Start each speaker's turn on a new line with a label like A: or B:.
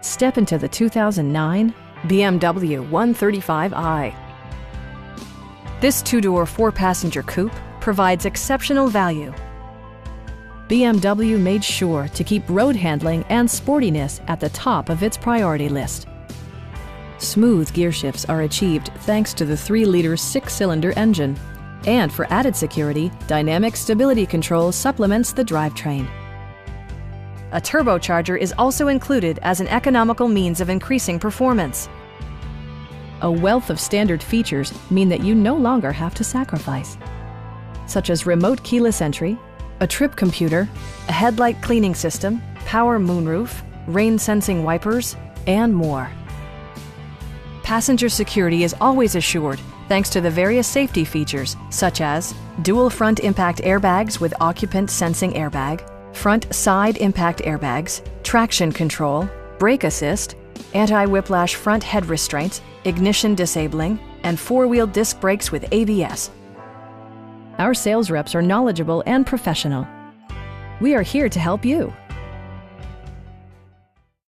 A: Step into the 2009 BMW 135i. This two-door, four-passenger coupe provides exceptional value. BMW made sure to keep road handling and sportiness at the top of its priority list. Smooth gear shifts are achieved thanks to the 3-liter 6-cylinder engine. And for added security, dynamic stability control supplements the drivetrain. A turbocharger is also included as an economical means of increasing performance. A wealth of standard features mean that you no longer have to sacrifice, such as remote keyless entry, a trip computer, a headlight cleaning system, power moonroof, rain-sensing wipers, and more. Passenger security is always assured thanks to the various safety features such as dual front impact airbags with occupant sensing airbag, front side impact airbags, traction control, brake assist, anti-whiplash front head restraints, ignition disabling, and 4-wheel disc brakes with ABS. Our sales reps are knowledgeable and professional. We are here to help you.